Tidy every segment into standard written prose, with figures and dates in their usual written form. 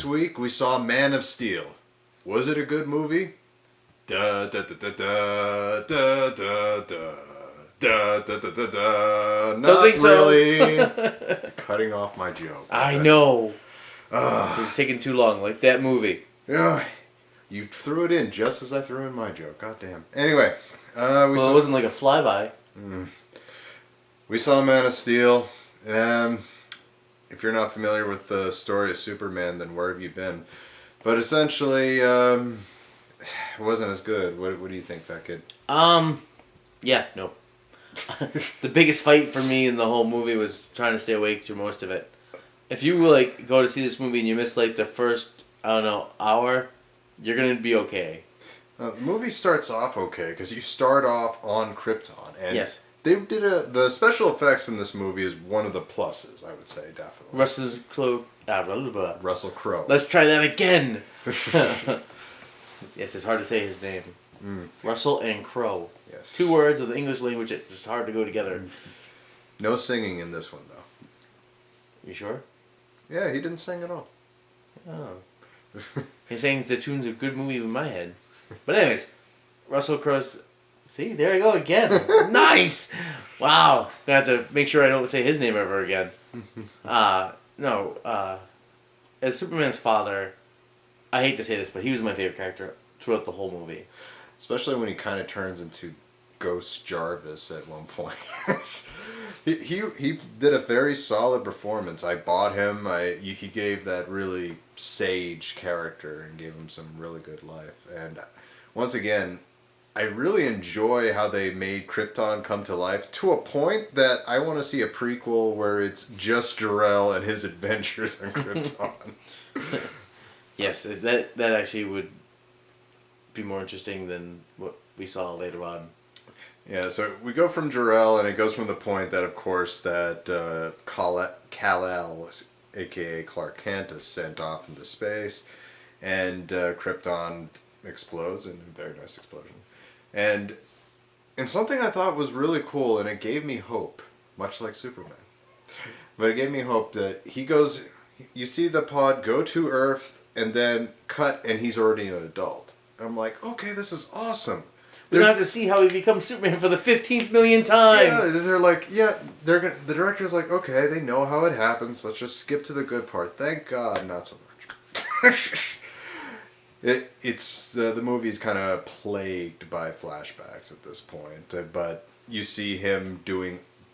week we saw Man of Steel. Was it a good movie? Da da da da da da da da. Da, da, da, da, da. Not Don't think so. really. Cutting off my joke. I know. It was taking too long, like that movie. Yeah, you threw it in just as I threw in my joke. God damn. Anyway, It wasn't like a flyby. we saw Man of Steel. If you're not familiar with the story of Superman, then where have you been? But essentially, it wasn't as good. What do you think, Fat Kid? Yeah, no. The biggest fight for me in the whole movie was trying to stay awake through most of it. If you like go to see this movie and you miss like the first, I don't know, hour, you're gonna be okay. The movie starts off okay because you start off on Krypton, and yes, they did the special effects in this movie is one of the pluses, I would say, definitely. Russell Crowe. Let's try that again. Yes, it's hard to say his name. Russell and Crowe. Yes. 2 words of the English language that just hard to go together. No singing in this one, though. You sure? Yeah, he didn't sing at all. Oh. He sings the tunes of good movie in my head. But anyways, Russell Crowe's... See, there I go again. Nice! Wow. Gonna have to make sure I don't say his name ever again. As Superman's father, I hate to say this, but he was my favorite character throughout the whole movie. Especially when he kind of turns into Ghost Jarvis at one point. he did a very solid performance. I bought him. He gave that really sage character and gave him some really good life. And once again, I really enjoy how they made Krypton come to life to a point that I want to see a prequel where it's just Jor-El and his adventures on Krypton. Yes, that actually would be more interesting than what we saw later on. Yeah, so we go from Jor-El, and it goes from the point that, of course, that Kal-El, a.k.a. Clark Kent, is sent off into space, and Krypton explodes in a very nice explosion. And something I thought was really cool, and it gave me hope, much like Superman. But it gave me hope that he goes... You see the pod go to Earth, and then cut, and he's already an adult. I'm like, okay, this is awesome. We don't have to see how he becomes Superman for the 15th million time. Yeah, they're like, the director's like, okay, they know how it happens. Let's just skip to the good part. Thank God, not so much. The movie's kind of plagued by flashbacks at this point, but you see him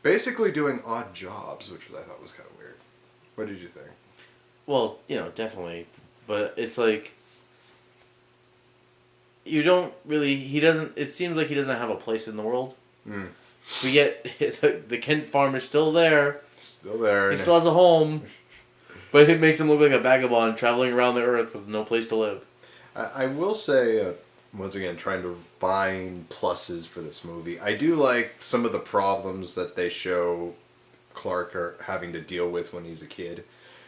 basically doing odd jobs, which I thought was kind of weird. What did you think? Well, definitely, but it's like. You don't really... It seems like he doesn't have a place in the world. But yet, the Kent farm is still there. Still there. He still has a home. But it makes him look like a vagabond traveling around the earth with no place to live. I will say, once again, trying to find pluses for this movie, I do like some of the problems that they show Clark having to deal with when he's a kid.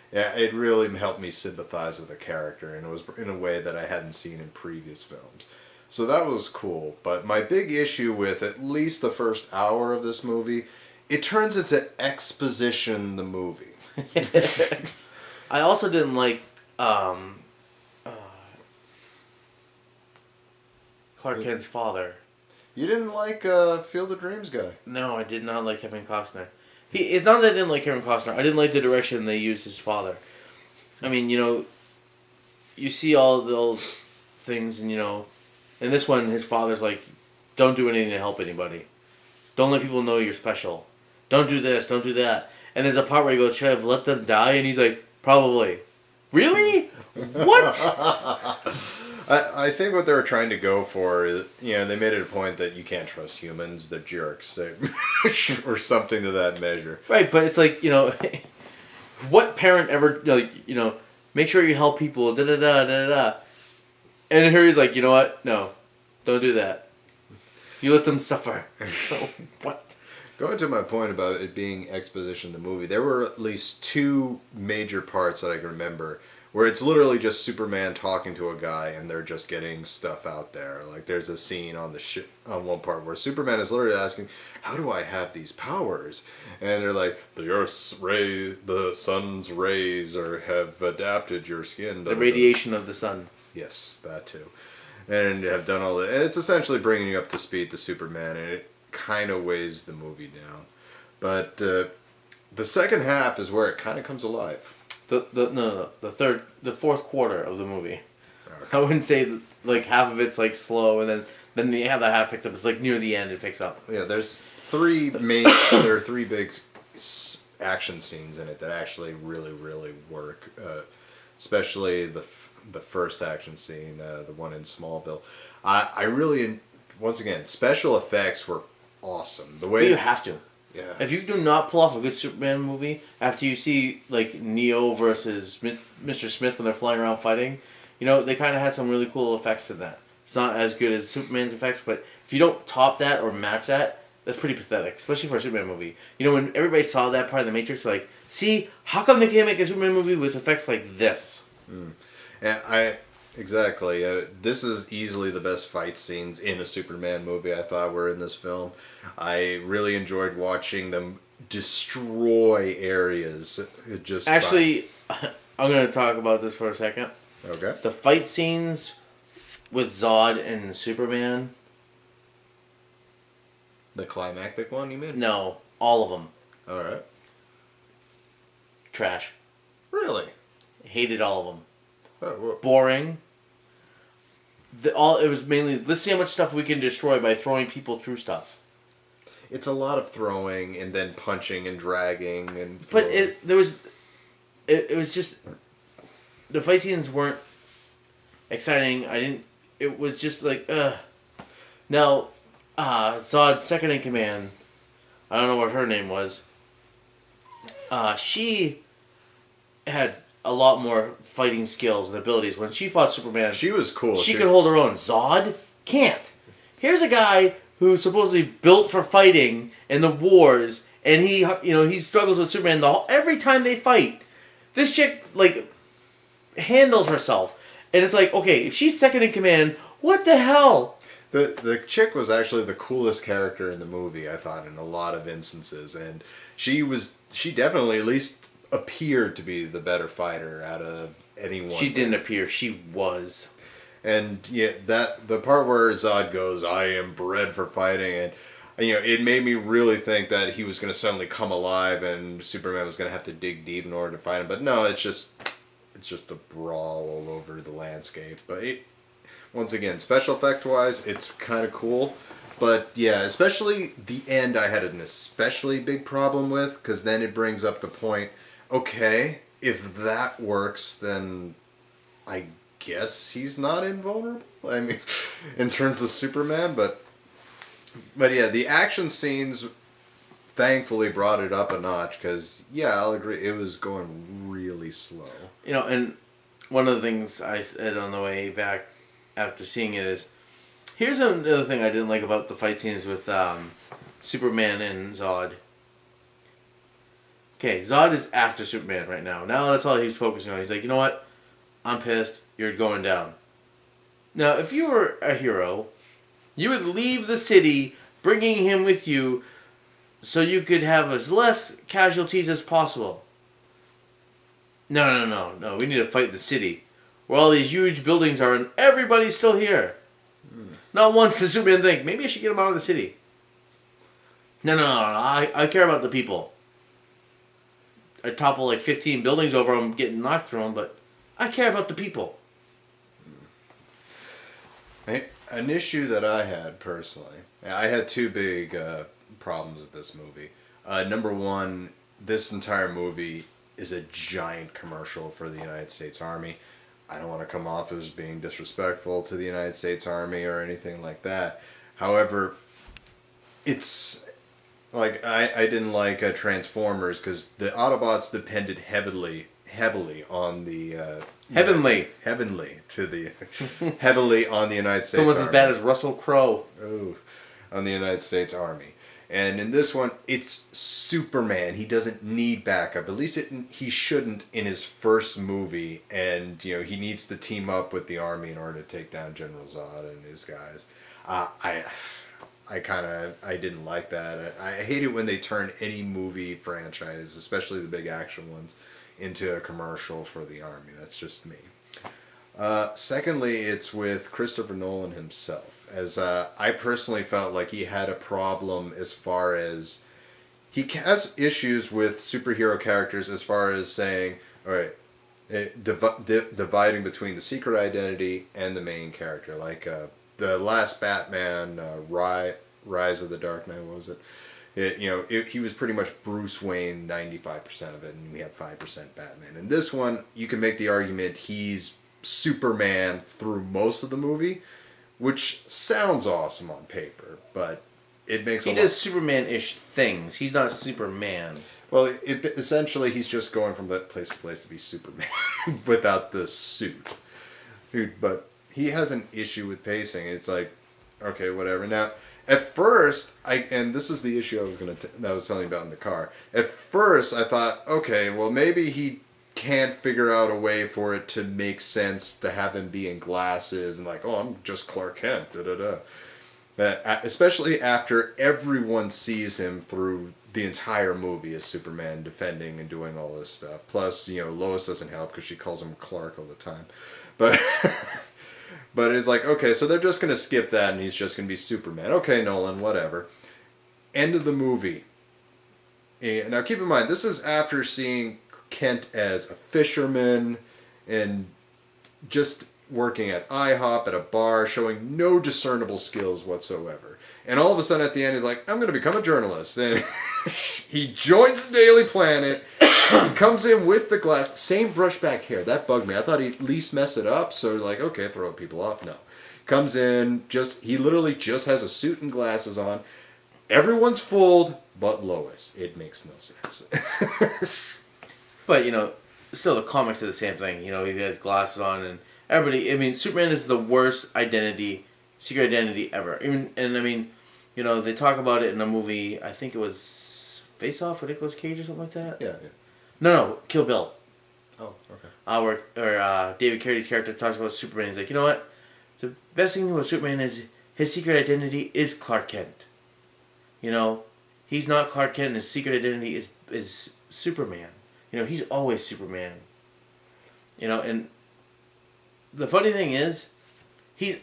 Yeah, it really helped me sympathize with the character, and it was in a way that I hadn't seen in previous films. So that was cool, but my big issue with at least the first hour of this movie, it turns into exposition the movie. I also didn't like Clark Kent's father. You didn't like Field of Dreams guy? No, I did not like Kevin Costner. It's not that I didn't like Kevin Costner. I didn't like the direction they used his father. I mean, you see all those things, and in this one, his father's like, don't do anything to help anybody. Don't let people know you're special. Don't do this, don't do that. And there's a part where he goes, should I have let them die? And he's like, probably. Really? What? I think what they were trying to go for is, they made it a point that you can't trust humans, they're jerks, or something to that measure. Right, but it's like, what parent ever, make sure you help people, da-da-da. And here he's like, you know what? No, don't do that. You let them suffer. So, what? Going to my point about it being exposition in the movie, there were at least 2 major parts that I can remember where it's literally just Superman talking to a guy and they're just getting stuff out there. Like there's a scene on the ship on one part where Superman is literally asking, "How do I have these powers?" And they're like, "The Earth's ray, the sun's rays, or have adapted your skin." The radiation of the sun. Yes, that too. And have done all that. It's essentially bringing you up to speed to Superman, and it kind of weighs the movie down. But the second half is where it kind of comes alive. The fourth quarter of the movie. Okay. I wouldn't say that, like half of it's like slow, and then the other half picks up. It's like near the end it picks up. Yeah, there are three big action scenes in it that actually really, really work. Especially the first action scene, the one in Smallville. I really, once again, special effects were awesome. The way But you have to. Yeah. If you do not pull off a good Superman movie after you see like Neo versus Mr. Smith when they're flying around fighting, they kind of had some really cool effects in that. It's not as good as Superman's effects, but if you don't top that or match that, that's pretty pathetic, especially for a Superman movie. When everybody saw that part of the Matrix, they're like, see, how come they can't make a Superman movie with effects like this? And exactly. This is easily the best fight scenes in a Superman movie I thought were in this film. I really enjoyed watching them destroy areas. Actually, I'm going to talk about this for a second. Okay. The fight scenes with Zod and Superman. The climactic one, you mean? No, all of them. All right. Trash. Really? Hated all of them. Oh, Boring. It was mainly, let's see how much stuff we can destroy by throwing people through stuff. it's a lot of throwing and then punching and dragging and. But it was just, the fight scenes weren't exciting. It was just like, Now, Zod's second in command, I don't know what her name was. She had a lot more fighting skills and abilities. When she fought Superman, She was cool. she could hold her own. Zod can't. Here's a guy who's supposedly built for fighting in the wars, and he struggles with Superman every time they fight. This chick handles herself, and it's like, okay, if she's second in command, what the hell? The chick was actually the coolest character in the movie, I thought, in a lot of instances, and she definitely at least appeared to be the better fighter out of anyone. She didn't appear. She was. And yeah, the part where Zod goes, "I am bred for fighting," and it made me really think that he was going to suddenly come alive and Superman was going to have to dig deep in order to fight him. But no, it's just a brawl all over the landscape. But once again, special effect wise, it's kind of cool. But yeah, especially the end, I had an especially big problem with, because then it brings up the point. Okay, if that works, then I guess he's not invulnerable. I mean, in terms of Superman, but yeah, the action scenes thankfully brought it up a notch, because yeah, I'll agree, it was going really slow. And one of the things I said on the way back after seeing it is, here's another thing I didn't like about the fight scenes with Superman and Zod. Okay, Zod is after Superman right now. Now that's all he's focusing on. He's like, you know what? I'm pissed. You're going down. Now, if you were a hero, you would leave the city, bringing him with you, so you could have as less casualties as possible. No. We need to fight the city, where all these huge buildings are and everybody's still here. Not once does Superman think, maybe I should get him out of the city. No. I care about the people. I topple 15 buildings over them, getting knocked through them, but I care about the people. An issue that I had personally, I had two big problems with this movie. Number one, this entire movie is a giant commercial for the United States Army. I don't want to come off as being disrespectful to the United States Army or anything like that. However, it's like I didn't like Transformers, because the Autobots depended heavily on the Heavenly heavily on the United States Almost Army. as bad as Russell Crowe. Oh, on the United States Army. And in this one, it's Superman. He doesn't need backup. At least he shouldn't in his first movie. And, he needs to team up with the army in order to take down General Zod and his guys. I didn't like that. I hate it when they turn any movie franchise, especially the big action ones, into a commercial for the army. That's just me. Secondly, it's with Christopher Nolan himself, as I personally felt like he had a problem as far as he has issues with superhero characters as far as saying, all right, dividing between the secret identity and the main character. Like the last Batman, Rise of the Dark Knight, what was it? He was pretty much Bruce Wayne 95% of it, and we had 5% Batman. In this one, you can make the argument he's Superman through most of the movie, which sounds awesome on paper, but it makes he does Superman-ish things. He's not Superman. Well, essentially he's just going from place to place to be Superman without the suit. Dude, but he has an issue with pacing. It's like, okay, whatever. Now, at first, and this is the issue I was telling you about in the car. At first, I thought, okay, well, maybe he can't figure out a way for it to make sense to have him be in glasses and like, oh, I'm just Clark Kent, But especially after everyone sees him through the entire movie as Superman defending and doing all this stuff. Plus, Lois doesn't help because she calls him Clark all the time. But but it's like, okay, so they're just going to skip that and he's just going to be Superman. Okay, Nolan, whatever. End of the movie. And now keep in mind, this is after seeing Kent as a fisherman and just working at IHOP at a bar, showing no discernible skills whatsoever. And all of a sudden at the end, he's like, I'm going to become a journalist. And he joins the Daily Planet, comes in with the glass, same brushback hair. That bugged me. I thought he'd at least mess it up. So like, okay, throw people off. No. Comes in, he literally just has a suit and glasses on. Everyone's fooled but Lois. It makes no sense. But, still the comics are the same thing. He has glasses on and everybody, Superman is the worst secret identity ever. They talk about it in a movie, I think it was Face Off with Nicolas Cage or something like that. Yeah. No, Kill Bill. Oh, okay. Where David Carradine character talks about Superman. He's like, you know what? The best thing about Superman is his secret identity is Clark Kent. He's not Clark Kent and his secret identity is Superman. He's always Superman. And the funny thing is, he's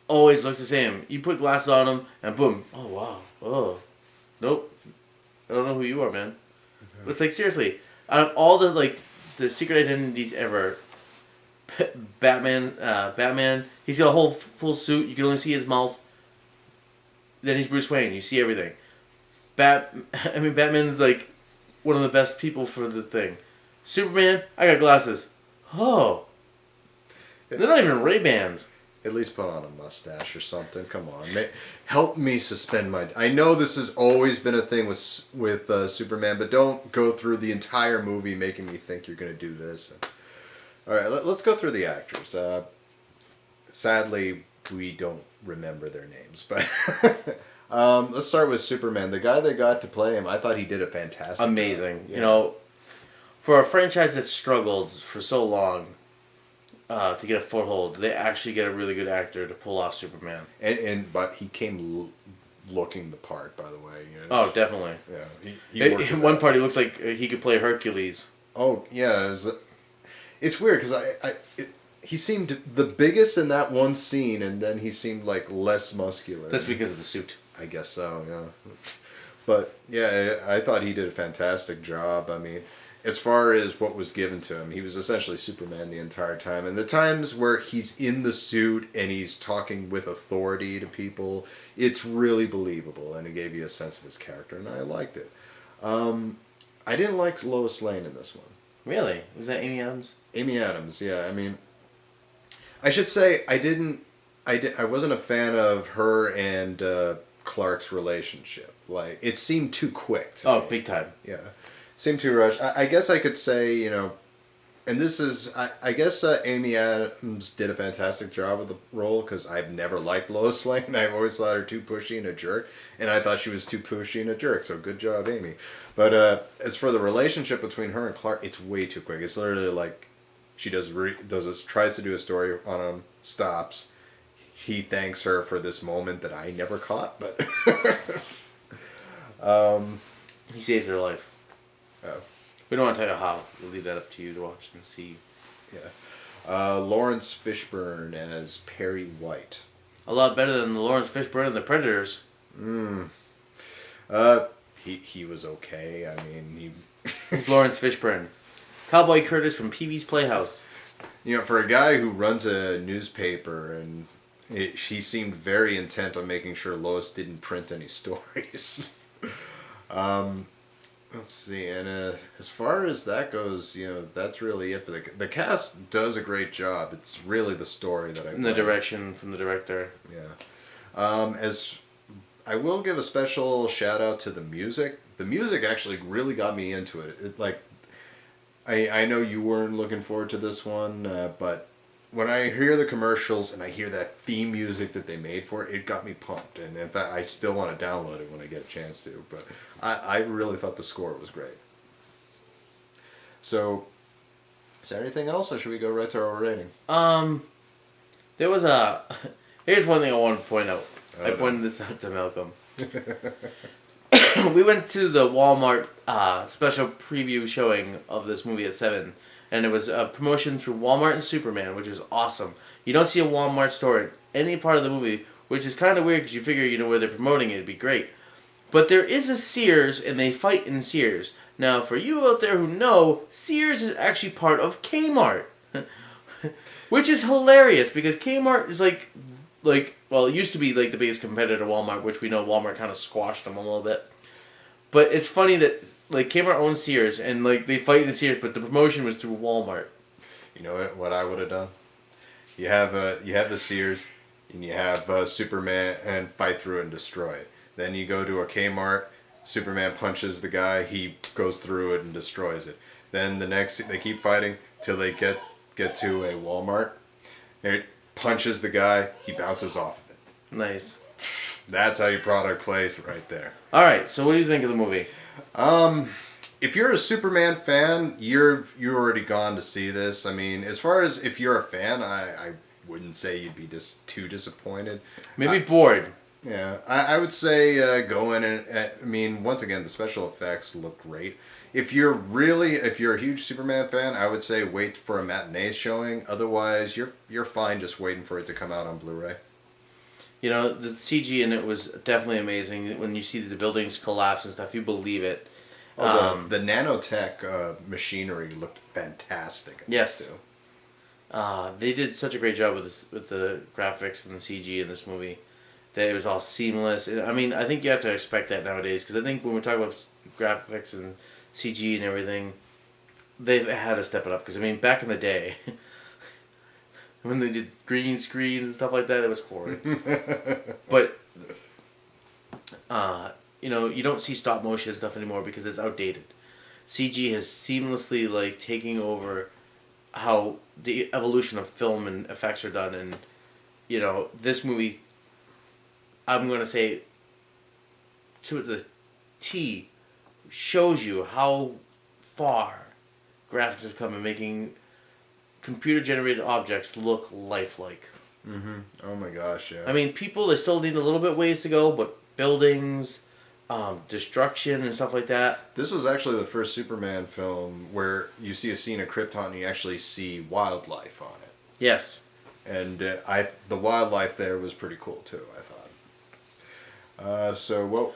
always looks the same. You put glasses on him, and boom. Oh, wow. Oh. Nope. I don't know who you are, man. Okay. It's like, seriously, out of all the secret identities ever, Batman, he's got a whole full suit. You can only see his mouth. Then he's Bruce Wayne. You see everything. Batman's like one of the best people for the thing. Superman, I got glasses. Oh. They're not even Ray-Bans. At least put on a mustache or something. Come on. Help me suspend my... I know this has always been a thing with Superman, but don't go through the entire movie making me think you're going to do this. All right, let's go through the actors. Sadly, we don't remember their names, but... let's start with Superman. The guy that got to play him, I thought he did a fantastic amazing. job. Yeah. For a franchise that struggled for so long to get a foothold, they actually get a really good actor to pull off Superman. But he came looking the part, by the way. Oh, definitely. Yeah. He in one part, he looks like he could play Hercules. Oh, yeah. It's weird because he seemed the biggest in that one scene, and then he seemed like less muscular. That's because of the suit. I guess so, yeah. But, yeah, I thought he did a fantastic job. As far as what was given to him, he was essentially Superman the entire time. And the times where he's in the suit and he's talking with authority to people, it's really believable, and it gave you a sense of his character, and I liked it. I didn't like Lois Lane in this one. Really? Was that Amy Adams? Amy Adams, yeah. I should say I wasn't a fan of her and Clark's relationship. Like, it seemed too quick to me. Big time. Yeah. Seemed too rushed. I guess I could say, And this is, I guess Amy Adams did a fantastic job with the role because I've never liked Lois Lane. I've always thought her too pushy and a jerk, and I thought she was too pushy and a jerk. So good job, Amy. But as for the relationship between her and Clark, it's way too quick. It's literally like she tries to do a story on him, stops. He thanks her for this moment that I never caught, but He saves her life. oh. We don't want to tell you how. We'll leave that up to you to watch and see. Yeah. Lawrence Fishburne as Perry White. A lot better than the Lawrence Fishburne and the Predators. He was okay. I mean, He's Lawrence Fishburne. Cowboy Curtis from Pee-wee's Playhouse. You know, for a guy who runs a newspaper, and he seemed very intent on making sure Lois didn't print any stories. Let's see, and as far as that goes, you know, that's really it for the cast. Does a great job. It's really the story that I. And the direction from the director. Yeah, as I will give a special shout out to the music. The music actually really got me into it. I know you weren't looking forward to this one, but when I hear the commercials and I hear that theme music that they made for it, it got me pumped. And in fact, I still want to download it when I get a chance to. But I really thought the score was great. So, is there anything else, or should we go right to our rating? There was a... Here's one thing I wanted to point out. I pointed this out to Malcolm. We went to the Walmart special preview showing of this movie at 7. And it was a promotion through Walmart and Superman, which is awesome. You don't see a Walmart store in any part of the movie, which is kind of weird because you figure, you know, where they're promoting it, it'd be great. But there is a Sears, and they fight in Sears. Now, for you out there who know, Sears is actually part of Kmart. Which is hilarious, because Kmart is like, well, it used to be like the biggest competitor to Walmart, which we know Walmart kind of squashed them a little bit. But it's funny that like Kmart owns Sears, and like they fight in Sears, but the promotion was through Walmart. You know what I would have done? You have the Sears, and you have Superman and fight through and destroy it. Then you go to a Kmart, Superman punches the guy, he goes through it and destroys it. Then they keep fighting till they get to a Walmart. It punches the guy, he bounces off of it. Nice. That's how your product plays right there. All right, so what do you think of the movie? If you're a Superman fan, you're already gone to see this. I mean, as far as if you're a fan, I wouldn't say you'd be just too disappointed. Maybe bored. Yeah, I would say go in and I mean, once again, the special effects look great. If you're a huge Superman fan, I would say wait for a matinee showing. Otherwise, you're fine just waiting for it to come out on Blu-ray. You know, the CG in it was definitely amazing. When you see the buildings collapse and stuff, you believe it. The nanotech machinery looked fantastic. Yes. They did such a great job with the graphics and the CG in this movie. That it was all seamless. I mean, I think you have to expect that nowadays, because I think when we talk about graphics and CG and everything, they've had to step it up. Because, I mean, back in the day... when they did green screens and stuff like that, it was horrid. But, you know, you don't see stop motion stuff anymore because it's outdated. CG has seamlessly, like, taking over how the evolution of film and effects are done. And, you know, this movie, I'm going to say, to the T, shows you how far graphics have come in making... computer-generated objects look lifelike. Mm-hmm. Oh my gosh, yeah. I mean, they still need a little bit ways to go, but buildings, destruction and stuff like that. This was actually the first Superman film where you see a scene of Krypton and you actually see wildlife on it. Yes. And the wildlife there was pretty cool too, I thought. So what...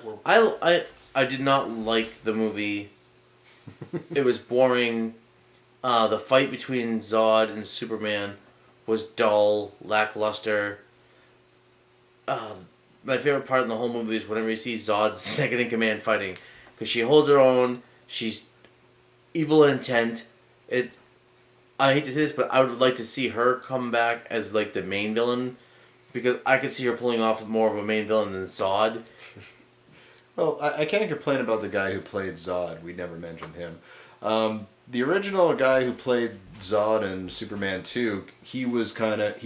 I did not like the movie. It was boring. The fight between Zod and Superman was dull, lackluster. My favorite part in the whole movie is whenever you see Zod's second in command fighting, because she holds her own. She's evil intent. I hate to say this, but I would like to see her come back as like the main villain, because I could see her pulling off more of a main villain than Zod. Well, I can't complain about the guy who played Zod. We never mentioned him. The original guy who played Zod in Superman 2, he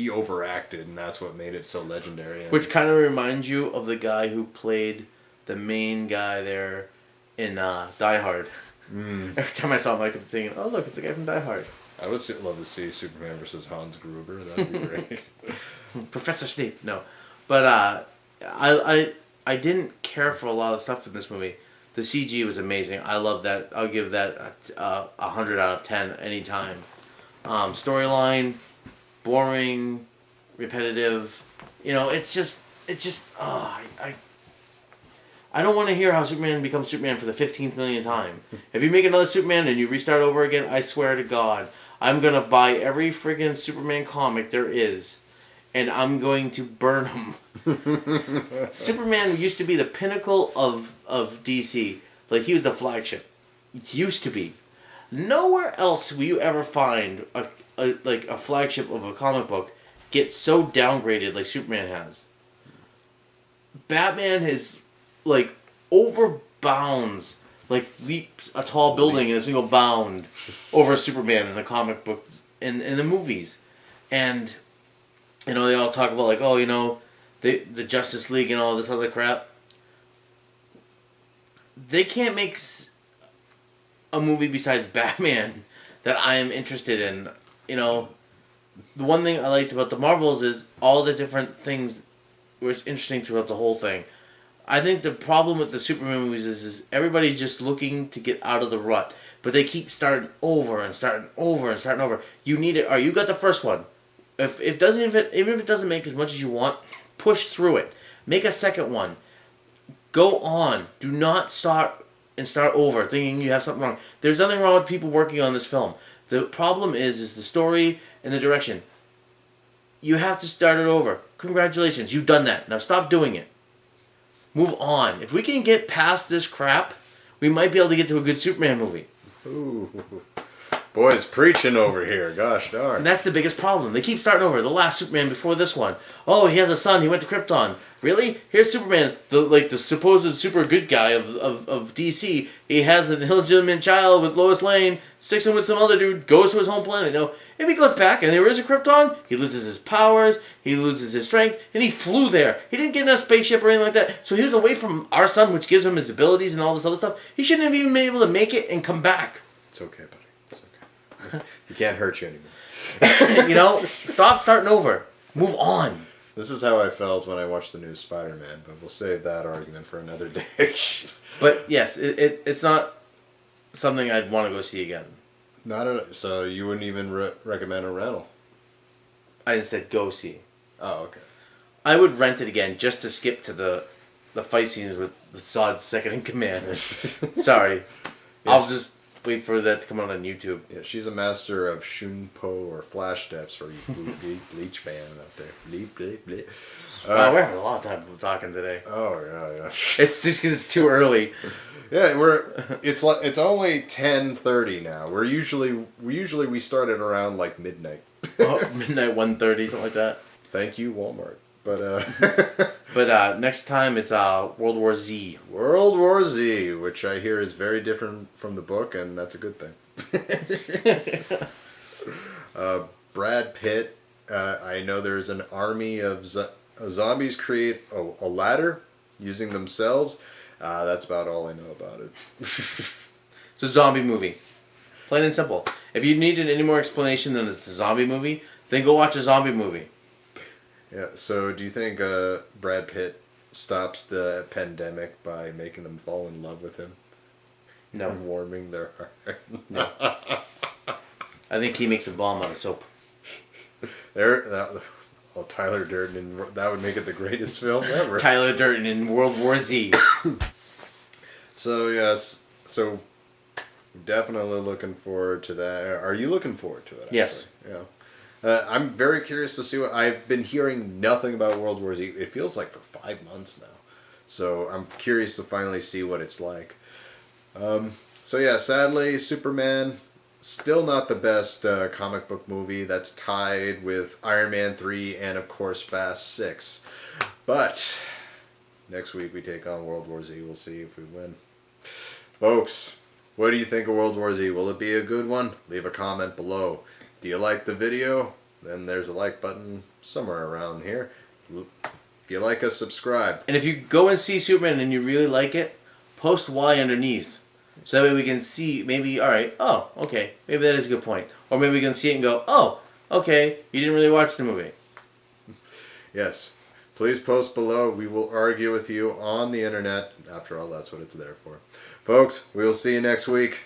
overacted, and that's what made it so legendary. And Which kind of reminds you of the guy who played the main guy there in Die Hard. Every time I saw him, I kept thinking, oh, look, it's the guy from Die Hard. I would love to see Superman versus Hans Gruber. That'd be great. Professor Snape, no. But I didn't care for a lot of stuff in this movie. The CG was amazing. I love that. I'll give that 100 out of 10 anytime. Storyline, boring, repetitive. You know, it's just. I don't want to hear how Superman becomes Superman for the 15th millionth time. If you make another Superman and you restart over again, I swear to God, I'm gonna buy every friggin' Superman comic there is, and I'm going to burn them. Superman used to be the pinnacle of DC. Like, he was the flagship. It used to be. Nowhere else will you ever find a flagship of a comic book get so downgraded like Superman has. Batman has, like, overbounds, like, leaps a tall building in a single bound over Superman in the comic book, in the movies. And, you know, they all talk about, like, oh, you know, the Justice League and all this other crap. They can't make a movie besides Batman that I am interested in. You know, the one thing I liked about the Marvels is all the different things was interesting throughout the whole thing. I think the problem with the Superman movies is everybody's just looking to get out of the rut, but they keep starting over and starting over and starting over. You need it. Or you got the first one. If it doesn't, even if it doesn't make as much as you want, push through it. Make a second one. Go on. Do not start over thinking you have something wrong. There's nothing wrong with people working on this film. The problem is the story and the direction. You have to start it over. Congratulations, you've done that. Now stop doing it. Move on. If we can get past this crap, we might be able to get to a good Superman movie. Ooh. Boys preaching over here. Gosh darn. And that's the biggest problem. They keep starting over. The last Superman before this one. Oh, he has a son. He went to Krypton. Really? Here's Superman, the supposed super good guy of DC. He has an illegitimate child with Lois Lane, sticks him with some other dude, goes to his home planet. You know, if he goes back and there is a Krypton, he loses his powers, he loses his strength, and he flew there. He didn't get in a spaceship or anything like that. So he was away from our sun, which gives him his abilities and all this other stuff. He shouldn't have even been able to make it and come back. It's okay, buddy. It's okay. He can't hurt you anymore. You know, stop starting over. Move on. This is how I felt when I watched the new Spider-Man, but we'll save that argument for another day. But yes, it's not something I'd want to go see again. So you wouldn't even recommend a rental? I instead go see. Oh, okay. I would rent it again just to skip to the fight scenes with Zod's second in command. Sorry. Yeah, I'll just wait for that to come out on YouTube. Yeah, she's a master of shunpo or flash steps for you Bleach fan out there. Bleep. Wow, we're having a lot of time talking today. Oh yeah. It's just because it's too early. Yeah, it's only 10:30 now. We start at around like midnight. Midnight 1:30, something like that. Thank you, Walmart. But Next time it's World War Z. World War Z, which I hear is very different from the book, and that's a good thing. Brad Pitt. I know there's an army of zombies create a ladder using themselves. That's about all I know about it. It's a zombie movie. Plain and simple. If you needed any more explanation than it's a zombie movie, then go watch a zombie movie. Yeah, so do you think Brad Pitt stops the pandemic by making them fall in love with him? No. And warming their heart? No. I think he makes a bomb out of soap. Tyler Durden, that would make it the greatest film ever. Tyler Durden in World War Z. So, yes, definitely looking forward to that. Are you looking forward to it? Actually? Yes. Yeah. I'm very curious to see I've been hearing nothing about World War Z. It feels like for 5 months now. So I'm curious to finally see what it's like. Sadly, Superman, still not the best comic book movie. That's tied with Iron Man 3 and, of course, Fast 6. But next week we take on World War Z. We'll see if we win. Folks, What do you think of World War Z? Will it be a good one? Leave a comment below. Do you like the video? Then there's a like button somewhere around here. If you like us, subscribe. And if you go and see Superman and you really like it, post Y underneath. So that way we can see, maybe, alright, oh, okay, maybe that is a good point. Or maybe we can see it and go, oh, okay, you didn't really watch the movie. Yes. Please post below. We will argue with you on the internet. After all, that's what it's there for. Folks, we will see you next week.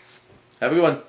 Have a good one.